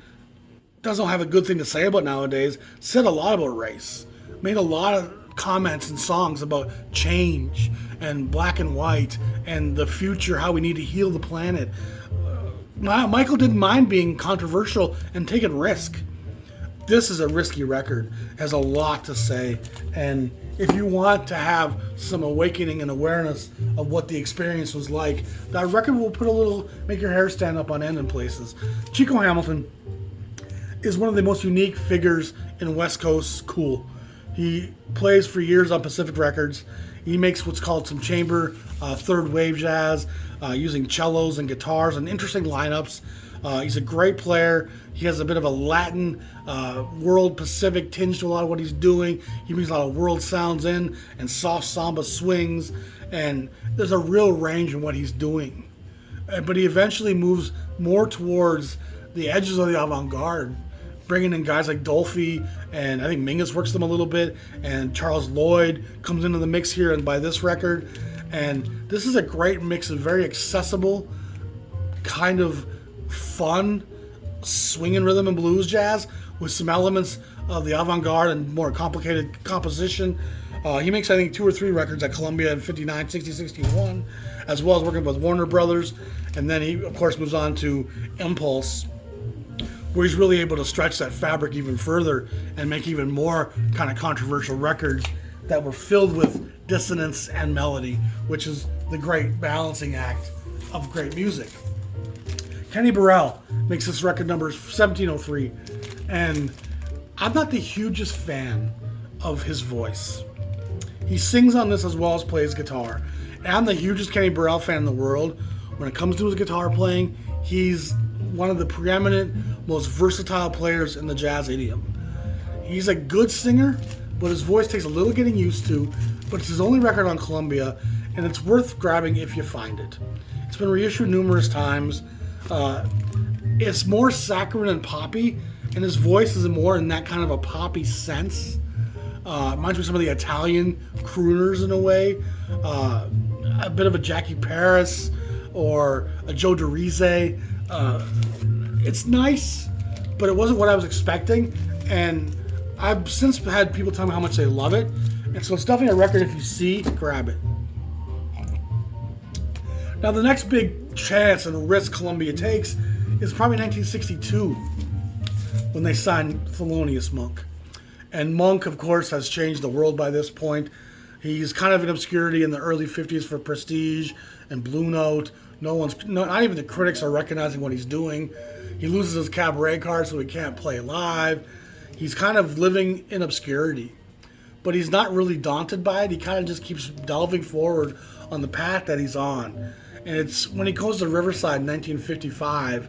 doesn't have a good thing to say about nowadays, said a lot about race, made a lot of comments and songs about change and black and white and the future, how we need to heal the planet. Michael didn't mind being controversial and taking risk. This is a risky record, has a lot to say, and if you want to have some awakening and awareness of what the experience was like, that record will make your hair stand up on end in places. Chico Hamilton is one of the most unique figures in West Coast cool. He plays for years on Pacific Records. He makes what's called some chamber, third wave jazz, using cellos and guitars and interesting lineups. He's a great player. He has a bit of a Latin, world Pacific tinge to a lot of what he's doing. He brings a lot of world sounds in and soft samba swings, and there's a real range in what he's doing. But he eventually moves more towards the edges of the avant-garde, bringing in guys like Dolphy, and I think Mingus works them a little bit, and Charles Lloyd comes into the mix here and by this record. And this is a great mix of very accessible, kind of fun, swinging rhythm and blues jazz with some elements of the avant-garde and more complicated composition. He makes, I think, 2 or 3 records at Columbia in 59, 60, 61, as well as working with Warner Brothers. And then he, of course, moves on to Impulse, where he's really able to stretch that fabric even further and make even more kind of controversial records that were filled with dissonance and melody, which is the great balancing act of great music. Kenny Burrell makes this record number 1703, and I'm not the hugest fan of his voice. He sings on this as well as plays guitar. And I'm the hugest Kenny Burrell fan in the world. When it comes to his guitar playing, he's one of the preeminent, most versatile players in the jazz idiom. He's a good singer, but his voice takes a little getting used to, but it's his only record on Columbia, and it's worth grabbing if you find it. It's been reissued numerous times. It's more saccharine and poppy, and his voice is more in that kind of a poppy sense. Reminds me of some of the Italian crooners in a way. A bit of a Jackie Paris or a Joe DeRise. It's nice, but it wasn't what I was expecting, and I've since had people tell me how much they love it, and so it's definitely a record if you see, grab it. Now the next big chance and risk Columbia takes is probably 1962 when they signed Thelonious Monk. And Monk, of course, has changed the world by this point. He's kind of in obscurity in the early 50s for Prestige and Blue Note. Not even the critics are recognizing what he's doing. He loses his cabaret card, so he can't play live. He's kind of living in obscurity. But he's not really daunted by it. He kind of just keeps delving forward on the path that he's on. And it's when he goes to Riverside in 1955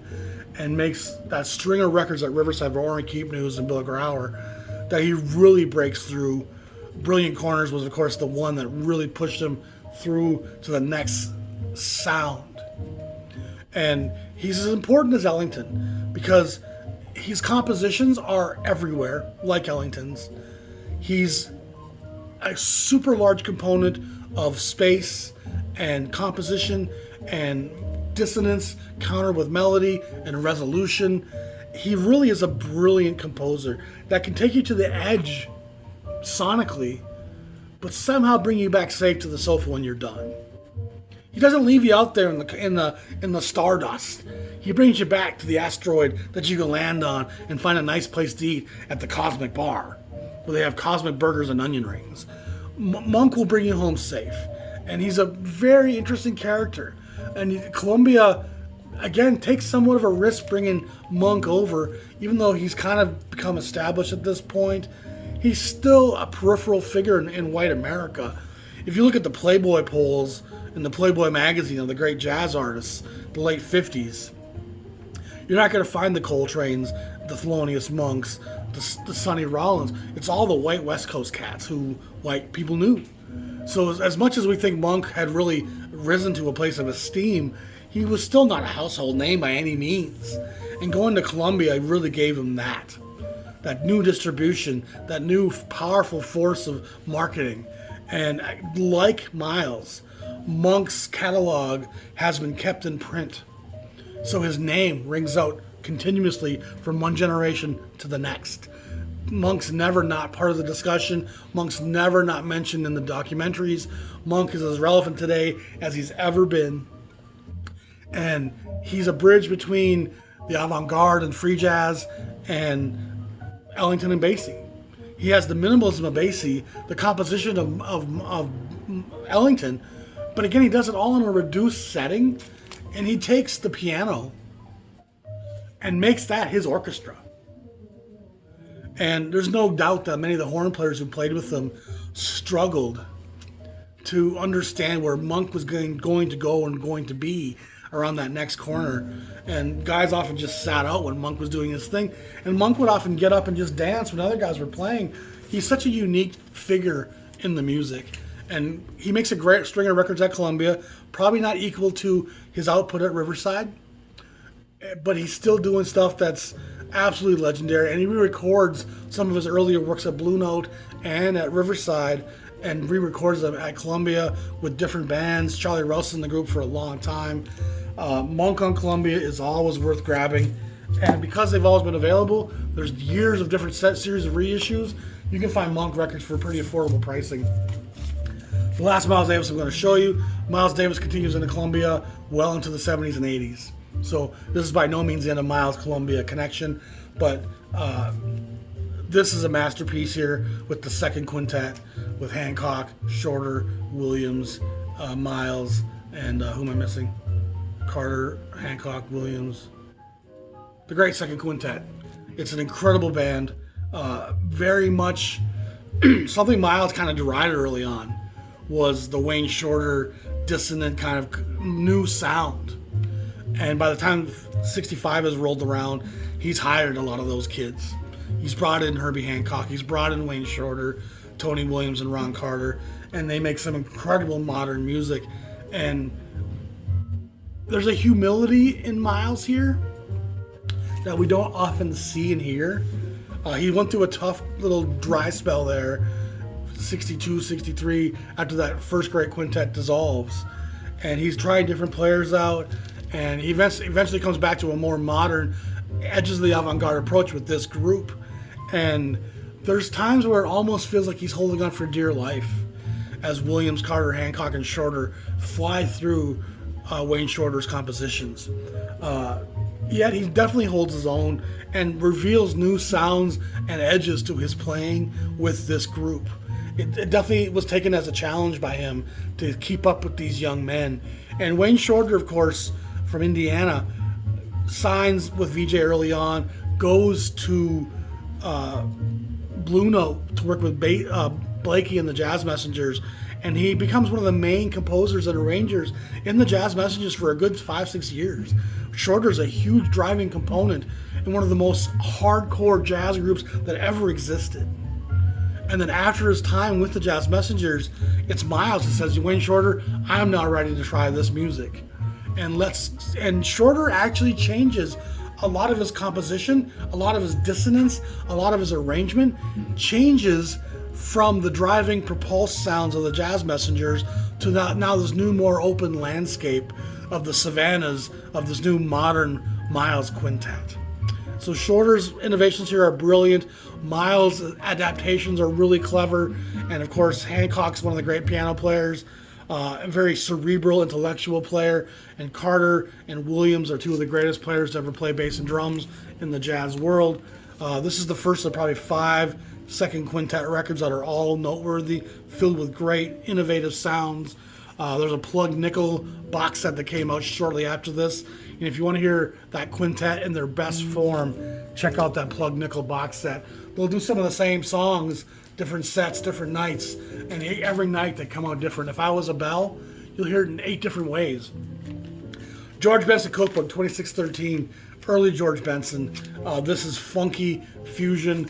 and makes that string of records at Riverside for Orrin Keepnews and Bill Grauer that he really breaks through. Brilliant Corners was, of course, the one that really pushed him through to the next sound. And he's as important as Ellington because his compositions are everywhere, like Ellington's. He's a super large component of space and composition and dissonance countered with melody and resolution. He really is a brilliant composer that can take you to the edge sonically, but somehow bring you back safe to the sofa when you're done. He doesn't leave you out there in the stardust. He brings you back to the asteroid that you can land on and find a nice place to eat at the Cosmic Bar, where they have cosmic burgers and onion rings. Monk will bring you home safe, and he's a very interesting character. And Columbia, again, takes somewhat of a risk bringing Monk over, even though he's kind of become established at this point. He's still a peripheral figure in white America. If you look at the Playboy polls in the Playboy magazine of the great jazz artists, the late 50s, you're not going to find the Coltranes, the Thelonious Monks, the Sonny Rollins. It's all the white West Coast cats who white people knew. So as much as we think Monk had really risen to a place of esteem, he was still not a household name by any means. And going to Columbia really gave him that new distribution, that new powerful force of marketing. And like Miles, Monk's catalog has been kept in print. So his name rings out continuously from one generation to the next. Monk's never not part of the discussion. Monk's never not mentioned in the documentaries. Monk is as relevant today as he's ever been. And he's a bridge between the avant-garde and free jazz and Ellington and Basie. He has the minimalism of Basie, the composition of Ellington, but again, he does it all in a reduced setting, and he takes the piano and makes that his orchestra. And there's no doubt that many of the horn players who played with him struggled to understand where Monk was going to go and going to be around that next corner. And guys often just sat out when Monk was doing his thing. And Monk would often get up and just dance when other guys were playing. He's such a unique figure in the music. And he makes a great string of records at Columbia, probably not equal to his output at Riverside. But he's still doing stuff that's absolutely legendary. And he re-records some of his earlier works at Blue Note and at Riverside, and re-records them at Columbia with different bands. Charlie Rouse in the group for a long time. Monk on Columbia is always worth grabbing, and because they've always been available, there's years of different series of reissues. You can find Monk records for pretty affordable pricing. The last Miles Davis I'm going to show you, Miles Davis continues into Columbia well into the 70s and 80s. So this is by no means the end of Miles' Columbia connection, but this is a masterpiece here with the second quintet with Hancock, Shorter, Williams, Miles, and who am I missing? Carter, Hancock, Williams. The great second quintet. It's an incredible band. Very much something Miles kind of derided early on was the Wayne Shorter dissonant kind of new sound. And by the time 65 has rolled around, he's hired a lot of those kids. He's brought in Herbie Hancock. He's brought in Wayne Shorter, Tony Williams, and Ron Carter. And they make some incredible modern music. And there's a humility in Miles here that we don't often see and hear. He went through a tough little dry spell there, 62, 63, after that first great quintet dissolves. And he's trying different players out. And he eventually comes back to a more modern, edges of the avant-garde approach with this group. And there's times where it almost feels like he's holding on for dear life as Williams, Carter, Hancock, and Shorter fly through Wayne Shorter's compositions. Yet he definitely holds his own and reveals new sounds and edges to his playing with this group. It definitely was taken as a challenge by him to keep up with these young men. And Wayne Shorter, of course, from Indiana, signs with VJ early on, goes to Blue Note to work with Blakey and the Jazz Messengers, and he becomes one of the main composers and arrangers in the Jazz Messengers for a good 5-6 years. Shorter's a huge driving component in one of the most hardcore jazz groups that ever existed. And then after his time with the Jazz Messengers, it's Miles that says, Wayne Shorter, I'm now ready to try this music. And Shorter actually changes a lot of his composition, a lot of his dissonance, a lot of his arrangement changes from the driving propulsed sounds of the Jazz Messengers to now this new, more open landscape of the savannas of this new modern Miles quintet. So Shorter's innovations here are brilliant. Miles' adaptations are really clever. And of course, Hancock's one of the great piano players, a very cerebral, intellectual player. And Carter and Williams are two of the greatest players to ever play bass and drums in the jazz world. This is the first of probably 5 second quintet records that are all noteworthy, filled with great innovative sounds. There's a Plug Nickel box set that came out shortly after this. And if you want to hear that quintet in their best form, check out that Plug Nickel box set. They'll do some of the same songs, different sets, different nights, and every night they come out different. If I Was a Bell, you'll hear it in 8 different ways. George Benson Cookbook, 2613, early George Benson. This is funky fusion.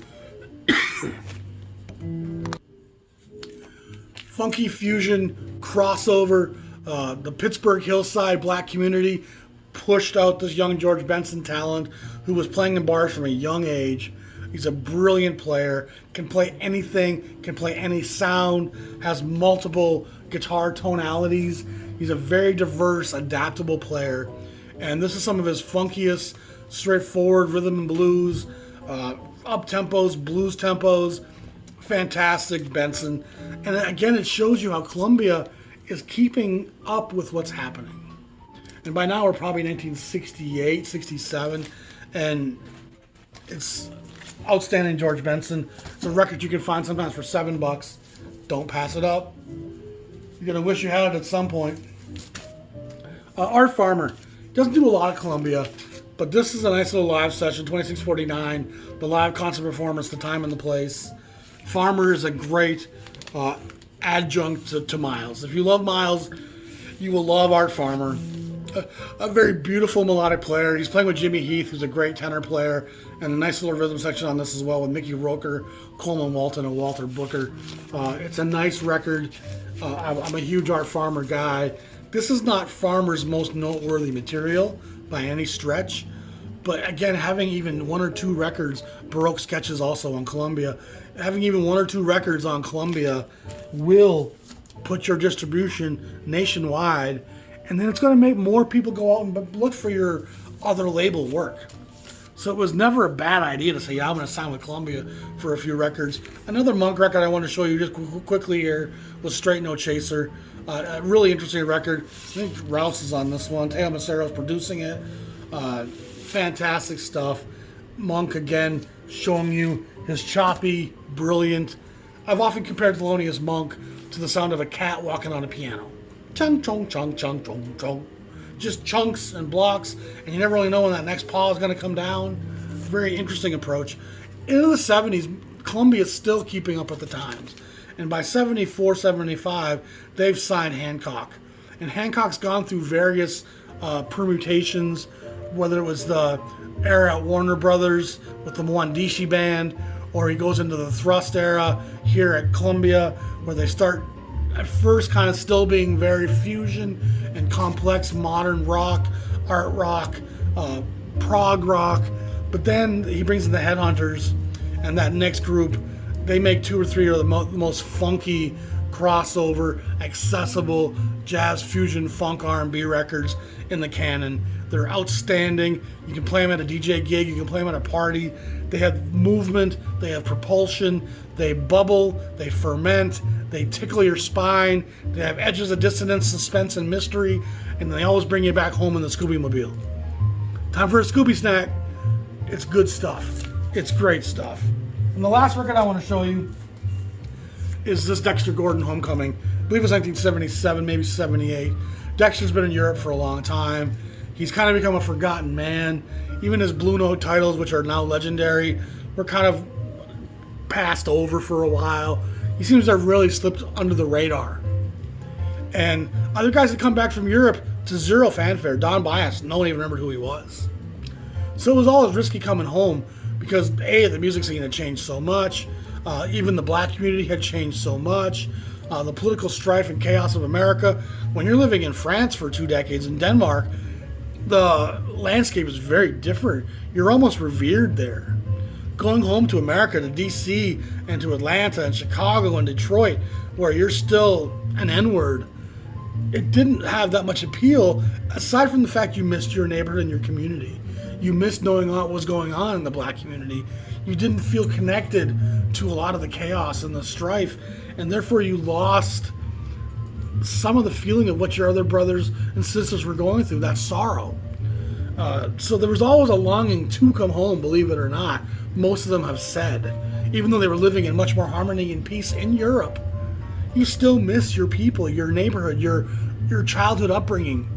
funky fusion crossover. The Pittsburgh Hillside black community pushed out this young George Benson talent who was playing in bars from a young age. He's a brilliant player, can play anything, can play any sound, has multiple guitar tonalities. He's a very diverse, adaptable player. And this is some of his funkiest, straightforward rhythm and blues, up tempos, blues tempos. Fantastic Benson. And again, it shows you how Columbia is keeping up with what's happening. And by now we're probably 1968, 67, and it's outstanding George Benson. It's a record you can find sometimes for $7. Don't pass it up. You're gonna wish you had it at some point. Art Farmer doesn't do a lot of Columbia, but this is a nice little live session, 2649, the live concert performance, the time and the place. Farmer is a great adjunct to Miles. If you love Miles, you will love Art Farmer. A very beautiful melodic player. He's playing with Jimmy Heath, who's a great tenor player, and a nice little rhythm section on this as well with Mickey Roker, Coleman Walton, and Walter Booker. It's a nice record. I'm a huge Art Farmer guy. This is not Farmer's most noteworthy material by any stretch, but again, having even one or two records, Baroque Sketches also on Columbia, having even one or two records on Columbia will put your distribution nationwide, and then it's going to make more people go out and look for your other label work. So it was never a bad idea to say, yeah, I'm going to sign with Columbia for a few records. Another Monk record I want to show you just quickly here was Straight No Chaser. A really interesting record. I think Rouse is on this one. Teo Macero's producing it. Fantastic stuff. Monk, again, showing you his choppy, brilliant. I've often compared Thelonious Monk to the sound of a cat walking on a piano. Chung, chung, chung, chung, chung, chung. Just chunks and blocks, and you never really know when that next paw is going to come down. Very interesting approach. Into the 70s, Columbia is still keeping up with the times. And by 74, 75, they've signed Hancock. And Hancock's gone through various permutations, whether it was the era at Warner Brothers with the Mwandishi Band, or he goes into the Thrust era here at Columbia, where they start at first kind of still being very fusion and complex modern rock, art rock, prog rock, but then he brings in the Headhunters, and that next group, they make two or three of the most funky crossover, accessible jazz fusion funk R&B records in the canon. They're outstanding. You can play them at a DJ gig, you can play them at a party. They have movement, they have propulsion, they bubble, they ferment, they tickle your spine, they have edges of dissonance, suspense, and mystery, and they always bring you back home in the Scooby-Mobile. Time for a Scooby snack. It's good stuff. It's great stuff. And the last record I want to show you is this Dexter Gordon Homecoming. I believe it was 1977, maybe 78. Dexter's been in Europe for a long time. He's kind of become a forgotten man. Even his Blue Note titles, which are now legendary, were kind of passed over for a while. He seems to have really slipped under the radar. And other guys that come back from Europe to zero fanfare. Don Byas, no one even remembered who he was. So it was always risky coming home because A, the music scene had changed so much. Even the black community had changed so much. The political strife and chaos of America. When you're living in France for 2 decades, in Denmark, the landscape is very different. You're almost revered there. Going home to America, to DC, and to Atlanta, and Chicago, and Detroit, where you're still an N-word, it didn't have that much appeal, aside from the fact you missed your neighborhood and your community. You missed knowing what was going on in the black community. You didn't feel connected to a lot of the chaos and the strife, and therefore you lost some of the feeling of what your other brothers and sisters were going through, that sorrow. So there was always a longing to come home, believe it or not. Most of them have said, even though they were living in much more harmony and peace in Europe, you still miss your people, your neighborhood, your childhood upbringing,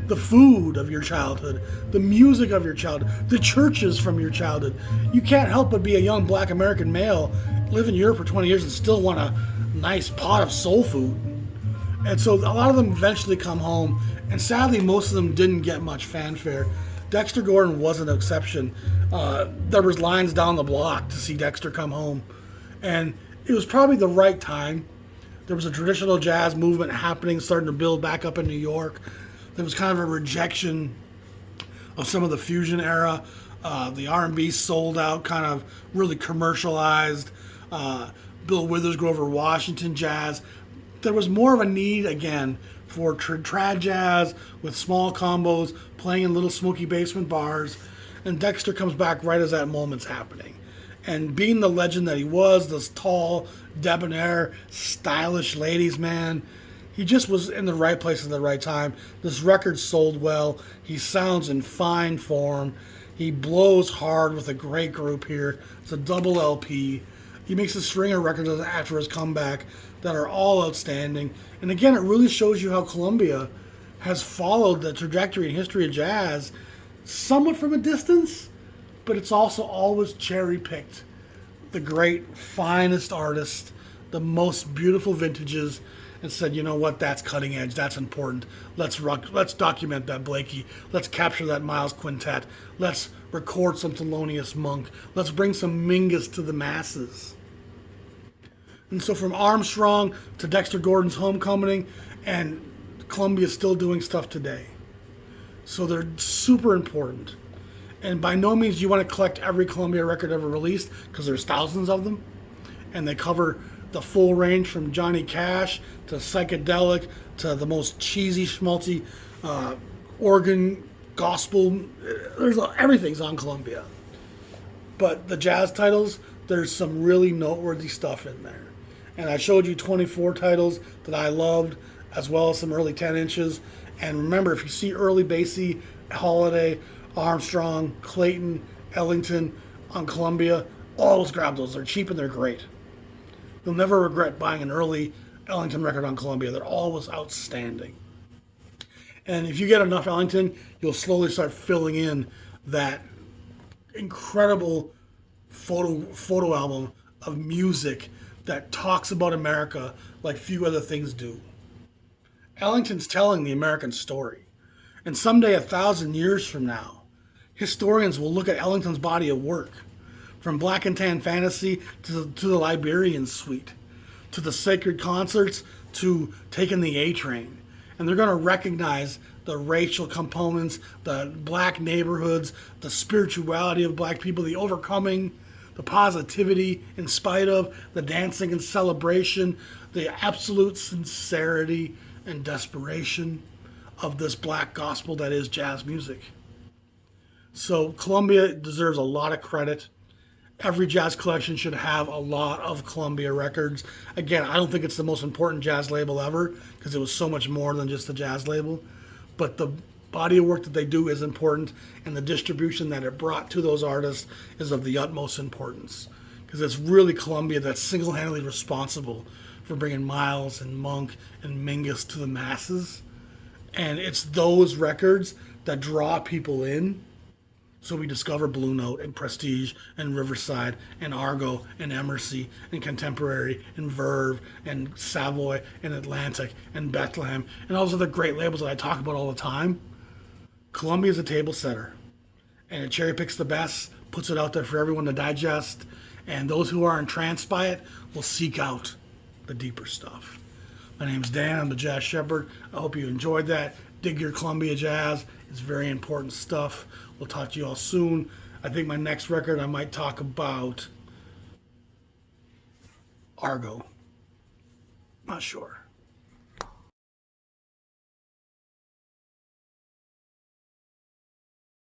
the food of your childhood, the music of your childhood, the churches from your childhood. You can't help but be a young black American male, live in Europe for 20 years and still want a nice pot of soul food. And so a lot of them eventually come home, and sadly most of them didn't get much fanfare. Dexter Gordon was an exception. There was lines down the block to see Dexter come home, and it was probably the right time. there was a traditional jazz movement happening, starting to build back up in New York. There was kind of a rejection of some of the fusion era. The R&B sold out, kind of really commercialized. Bill Withers, Grover Washington jazz. There was more of a need again for trad jazz with small combos, playing in little smoky basement bars. And Dexter comes back right as that moment's happening. And being the legend that he was, this tall, debonair, stylish ladies man, he just was in the right place at the right time. This record sold well. He sounds in fine form. He blows hard with a great group here. It's a double LP. He makes a string of records after his comeback that are all outstanding. And again, it really shows you how Columbia has followed the trajectory and history of jazz somewhat from a distance, but it's also always cherry-picked the great, finest artists, the most beautiful vintages, and said, you know what, that's cutting edge, that's important. Let's document that Blakey. Let's capture that Miles Quintet. Let's record some Thelonious Monk. Let's bring some Mingus to the masses. And so from Armstrong to Dexter Gordon's Homecoming, and Columbia's still doing stuff today. So they're super important. And by no means do you want to collect every Columbia record ever released, because there's thousands of them. And they cover the full range from Johnny Cash to psychedelic to the most cheesy, schmaltzy organ, gospel. Everything's on Columbia. But the jazz titles, there's some really noteworthy stuff in there. And I showed you 24 titles that I loved, as well as some early 10 inches. And remember, if you see early Basie, Holiday, Armstrong, Clayton, Ellington on Columbia, always grab those. They're cheap and they're great. You'll never regret buying an early Ellington record on Columbia. They're always outstanding. And if you get enough Ellington, you'll slowly start filling in that incredible photo album of music that talks about America like few other things do. Ellington's telling the American story. And someday, 1,000 years from now, historians will look at Ellington's body of work, from Black and Tan Fantasy to the Liberian Suite, to the Sacred Concerts, to Taking the A Train. And they're going to recognize the racial components, the black neighborhoods, the spirituality of black people, the overcoming, the positivity in spite of, the dancing and celebration, the absolute sincerity and desperation of this black gospel that is jazz music. So Columbia deserves a lot of credit. Every jazz collection should have a lot of Columbia records. Again, I don't think it's the most important jazz label ever, because it was so much more than just a jazz label. But the body of work that they do is important, and the distribution that it brought to those artists is of the utmost importance. Because it's really Columbia that's single-handedly responsible for bringing Miles and Monk and Mingus to the masses. And it's those records that draw people in. So we discover Blue Note and Prestige and Riverside and Argo and Emercy and Contemporary and Verve and Savoy and Atlantic and Bethlehem and all those other great labels that I talk about all the time. Columbia is a table setter, and it cherry picks the best, puts it out there for everyone to digest, and those who are entranced by it will seek out the deeper stuff. My name's Dan. I'm the Jazz Shepherd. I hope you enjoyed that. Dig your Columbia jazz. It's very important stuff. We'll talk to you all soon. I think my next record I might talk about Argo. Not sure.